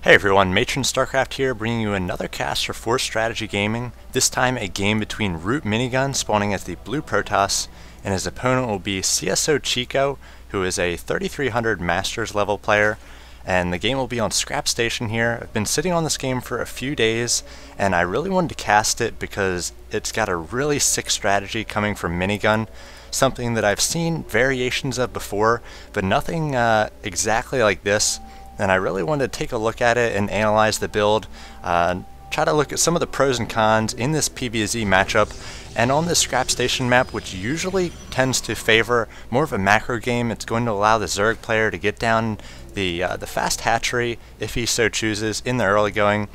Hey everyone, Matron StarCraft here, bringing you another cast for Force Strategy Gaming. This time a game between Root Minigun spawning as the blue Protoss, and his opponent will be cSOchico, who is a 3300 Masters level player. And the game will be on Scrap Station here. I've been sitting on this game for a few days, and I really wanted to cast it because it's got a really sick strategy coming from Minigun. Something that I've seen variations of before, but nothing exactly like this. And I really wanted to take a look at it and analyze the build, try to look at some of the pros and cons in this PvZ matchup, and on this Scrap Station map, which usually tends to favor more of a macro game. It's going to allow the Zerg player to get down the fast hatchery if he so chooses in the early going.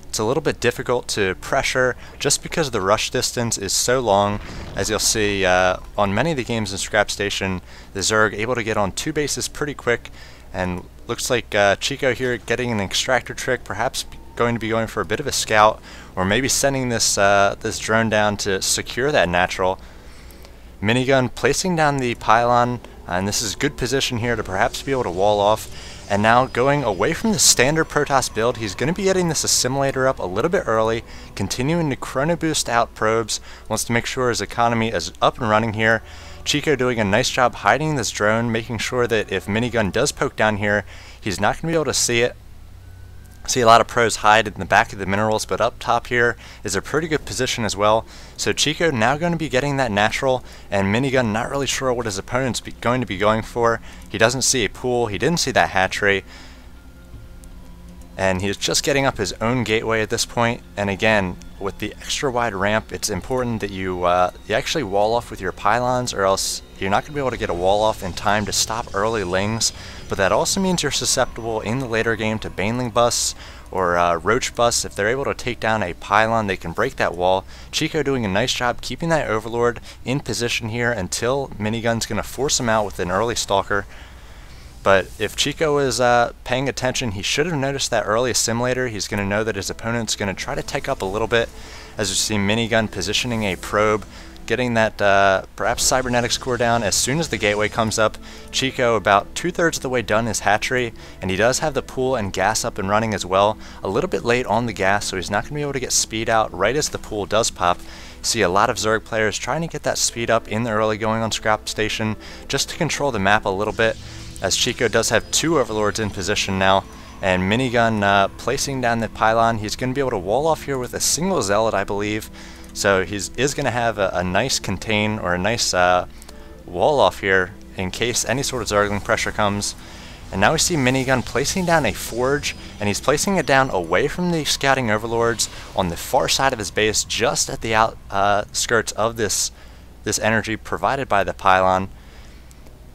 It's a little bit difficult to pressure just because the rush distance is so long. As you'll see on many of the games in Scrap Station, the Zerg able to get on two bases pretty quick, and looks like Chico here getting an extractor trick, perhaps going to be going for a bit of a scout, or maybe sending this this drone down to secure that natural. Minigun placing down the pylon, and this is good position here to perhaps be able to wall off. And now going away from the standard Protoss build, he's going to be getting this assimilator up a little bit early, continuing to chrono boost out probes, wants to make sure his economy is up and running here. Chico doing a nice job hiding this drone, making sure that if Minigun does poke down here, he's not going to be able to see it. See a lot of pros hide in the back of the minerals, but up top here is a pretty good position as well. So Chico now going to be getting that natural, and Minigun not really sure what his opponent's going to be going for. He doesn't see a pool, he didn't see that hatchery, and he's just getting up his own gateway at this point. And again, with the extra wide ramp, it's important that you actually wall off with your pylons, or else you're not going to be able to get a wall off in time to stop early lings. But that also means you're susceptible in the later game to baneling busts or roach busts. If they're able to take down a pylon, they can break that wall. Chico doing a nice job keeping that overlord in position here until Minigun's going to force him out with an early stalker. But if Chico is paying attention, he should have noticed that early assimilator. He's going to know that his opponent's going to try to take up a little bit. As you see, Minigun positioning a probe, getting that perhaps cybernetics core down as soon as the gateway comes up. Chico about 2/3 of the way done his hatchery, and he does have the pool and gas up and running as well. A little bit late on the gas, so he's not going to be able to get speed out right as the pool does pop. See a lot of Zerg players trying to get that speed up in the early going on Scrap Station just to control the map a little bit, as Chico does have two overlords in position now. And Minigun placing down the pylon. He's going to be able to wall off here with a single zealot, I believe. So he is going to have a nice contain, or a nice wall off here in case any sort of Zergling pressure comes. And now we see Minigun placing down a forge, and he's placing it down away from the scouting overlords on the far side of his base, just at the outskirts of this energy provided by the pylon.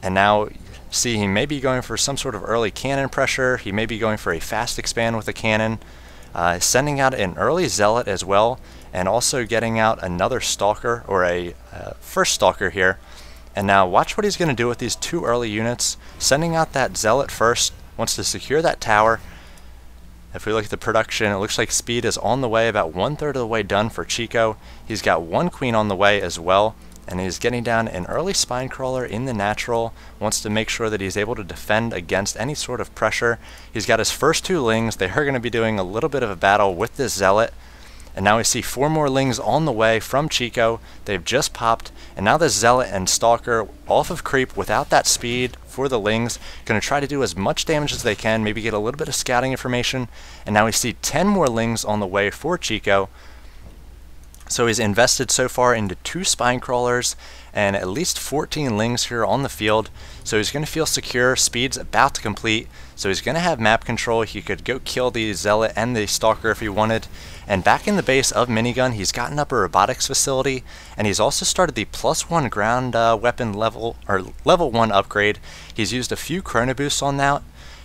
And now see, he may be going for some sort of early cannon pressure. He may be going for a fast expand with a cannon, sending out an early zealot as well, and also getting out another stalker, or a first stalker here. And now watch what he's going to do with these two early units, sending out that zealot first, wants to secure that tower. If we look at the production, it looks like speed is on the way, about 1/3 of the way done for Chico. He's got one queen on the way as well, and he's getting down an early spine crawler in the natural, wants to make sure that he's able to defend against any sort of pressure. He's got his first two lings. They are going to be doing a little bit of a battle with this zealot. And now we see four more lings on the way from Chico. They've just popped, and now the zealot and stalker off of creep without that speed for the lings, going to try to do as much damage as they can, maybe get a little bit of scouting information. And now we see 10 more lings on the way for Chico. So he's invested so far into two spine crawlers and at least 14 lings here on the field. So he's going to feel secure. Speed's about to complete, so he's going to have map control. He could go kill the zealot and the stalker if he wanted. And back in the base of Minigun, he's gotten up a robotics facility, and he's also started the +1 ground weapon level 1 upgrade. He's used a few chrono boosts on that.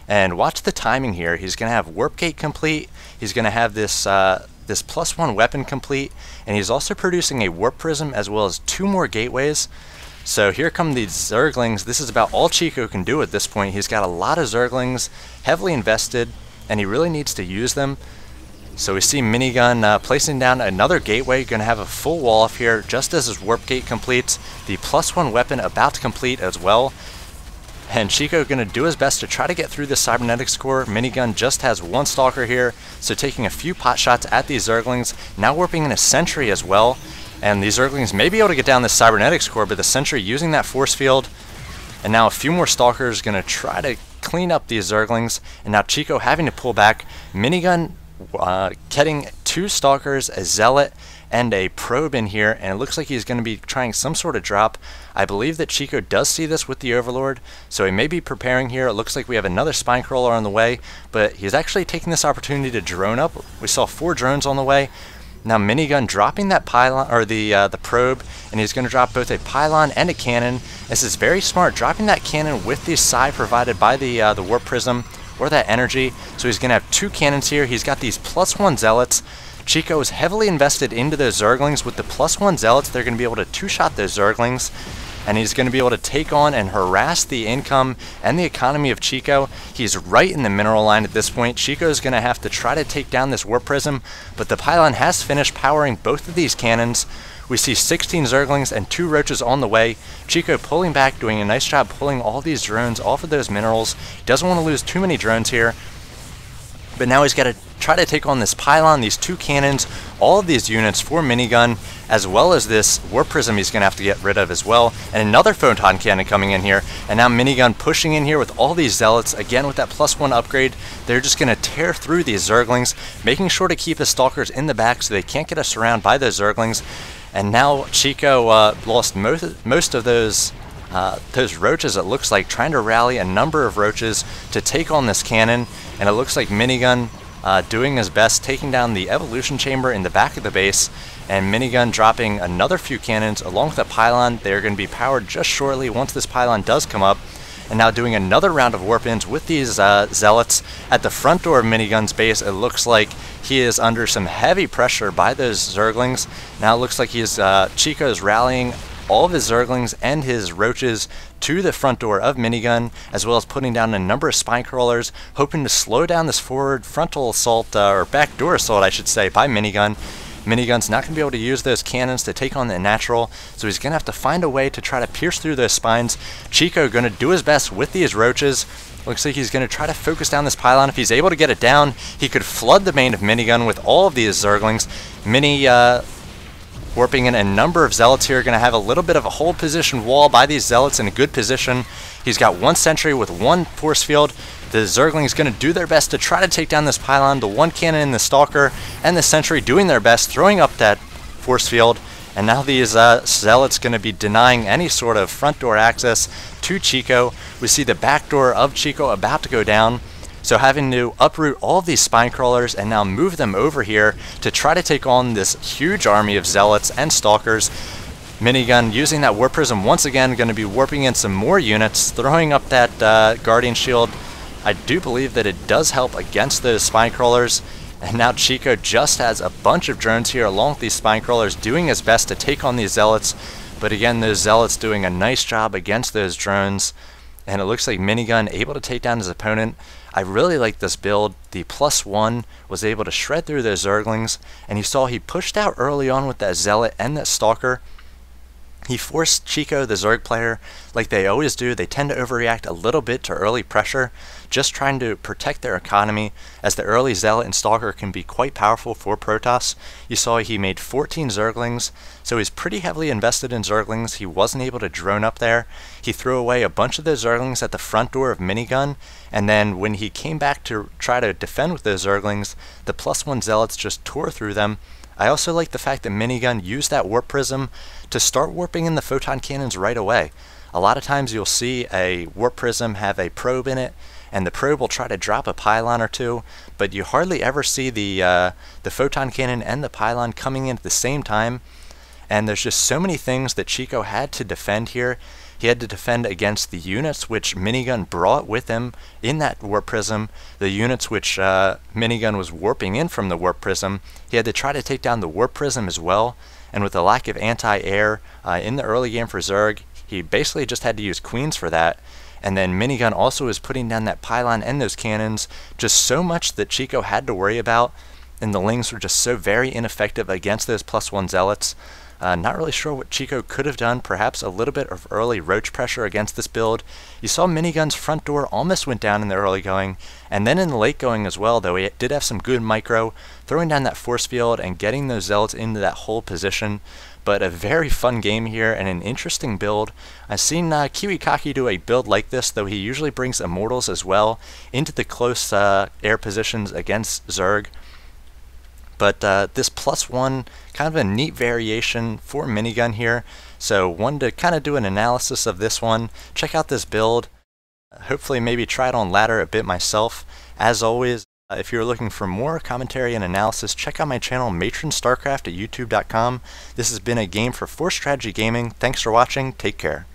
And watch the timing here. He's going to have warp gate complete. He's going to have this this +1 weapon complete, and he's also producing a warp prism as well as 2 more gateways. So here come these Zerglings. This is about all Chico can do at this point. He's got a lot of Zerglings heavily invested, and he really needs to use them. So we see Minigun placing down another gateway, going to have a full wall off here just as his warp gate completes. The +1 weapon about to complete as well. And Chico going to do his best to try to get through the cybernetics core. Minigun just has one stalker here, so taking a few pot shots at these Zerglings. Now warping in a sentry as well. And these Zerglings may be able to get down this cybernetics core, but the sentry using that force field. And now a few more stalkers going to try to clean up these Zerglings. And now Chico having to pull back. Minigun getting 2 stalkers, a zealot, and a probe in here, and it looks like he's going to be trying some sort of drop. I believe that Chico does see this with the Overlord, so he may be preparing here. It looks like we have another spine crawler on the way, but he's actually taking this opportunity to drone up. We saw 4 drones on the way. Now Minigun dropping that pylon, or the probe, and he's going to drop both a pylon and a cannon. This is very smart, dropping that cannon with the psi provided by the warp prism, or that energy. So he's going to have 2 cannons here. He's got these +1 zealots. Chico is heavily invested into those Zerglings. With the +1 zealots, they're going to be able to 2-shot those Zerglings, and he's going to be able to take on and harass the income and the economy of Chico. He's right in the mineral line at this point. Chico is going to have to try to take down this warp prism, but the pylon has finished powering both of these cannons. We see 16 Zerglings and 2 roaches on the way. Chico pulling back, doing a nice job pulling all these drones off of those minerals. He doesn't want to lose too many drones here, but now he's got to try to take on this pylon, these 2 cannons, all of these units for Minigun, as well as this warp prism he's going to have to get rid of as well. And another photon cannon coming in here, and now Minigun pushing in here with all these zealots. Again, with that +1 upgrade, they're just going to tear through these Zerglings, making sure to keep his stalkers in the back so they can't get us surrounded by those Zerglings. And now Chico lost most of those roaches, it looks like, trying to rally a number of roaches to take on this cannon. And it looks like Minigun doing his best, taking down the evolution chamber in the back of the base, and Minigun dropping another few cannons along with the pylon. They're going to be powered just shortly once this pylon does come up. And now doing another round of warp-ins with these zealots at the front door of Minigun's base. It looks like he is under some heavy pressure by those Zerglings. Now it looks like Chico is rallying all of his Zerglings and his roaches to the front door of Minigun, as well as putting down a number of spine crawlers, hoping to slow down this forward frontal assault, or backdoor assault I should say, by Minigun. Minigun's not going to be able to use those cannons to take on the natural, so he's going to have to find a way to try to pierce through those spines. Chico going to do his best with these roaches. Looks like he's going to try to focus down this pylon. If he's able to get it down, he could flood the main of Minigun with all of these Zerglings. Warping in a number of zealots here, going to have a little bit of a hold position wall by these zealots in a good position. He's got 1 sentry with 1 force field. The Zergling is going to do their best to try to take down this pylon. The 1 cannon in the stalker and the sentry doing their best, throwing up that force field. And now these zealots going to be denying any sort of front door access to Chico. We see the back door of Chico about to go down. So having to uproot all of these spine crawlers and now move them over here to try to take on this huge army of zealots and stalkers. Minigun using that warp prism once again, going to be warping in some more units, throwing up that guardian shield. I do believe that it does help against those spine crawlers. And now Chico just has a bunch of drones here along with these spine crawlers, doing his best to take on these zealots. But again, those zealots doing a nice job against those drones. And it looks like Minigun able to take down his opponent. I really like this build. The +1 was able to shred through those Zerglings, and you saw he pushed out early on with that Zealot and that Stalker. He forced Chico, the Zerg player, like they always do. They tend to overreact a little bit to early pressure, just trying to protect their economy, as the early Zealot and Stalker can be quite powerful for Protoss. You saw he made 14 Zerglings, so he's pretty heavily invested in Zerglings. He wasn't able to drone up there. He threw away a bunch of those Zerglings at the front door of Minigun, and then when he came back to try to defend with those Zerglings, the +1 Zealots just tore through them. I also like the fact that Minigun used that warp prism to start warping in the photon cannons right away. A lot of times you'll see a warp prism have a probe in it, and the probe will try to drop a pylon or two, but you hardly ever see the photon cannon and the pylon coming in at the same time. And there's just so many things that Chico had to defend here. He had to defend against the units which Minigun brought with him in that warp prism, the units which Minigun was warping in from the warp prism. He had to try to take down the warp prism as well, and with the lack of anti-air in the early game for Zerg, he basically just had to use Queens for that. And then Minigun also was putting down that pylon and those cannons, just so much that Chico had to worry about, and the Lings were just so very ineffective against those +1 Zealots. Not really sure what Chico could have done, perhaps a little bit of early roach pressure against this build. You saw Minigun's front door almost went down in the early going, and then in the late going as well, though he did have some good micro, throwing down that force field and getting those zealots into that whole position. But a very fun game here and an interesting build. I've seen cSOchico do a build like this, though he usually brings Immortals as well into the close air positions against Zerg. But this +1, kind of a neat variation for Minigun here. So wanted to kind of do an analysis of this one, check out this build, hopefully maybe try it on ladder a bit myself. As always, if you're looking for more commentary and analysis, check out my channel Matron StarCraft at youtube.com. This has been a game for Force Strategy Gaming. Thanks for watching. Take care.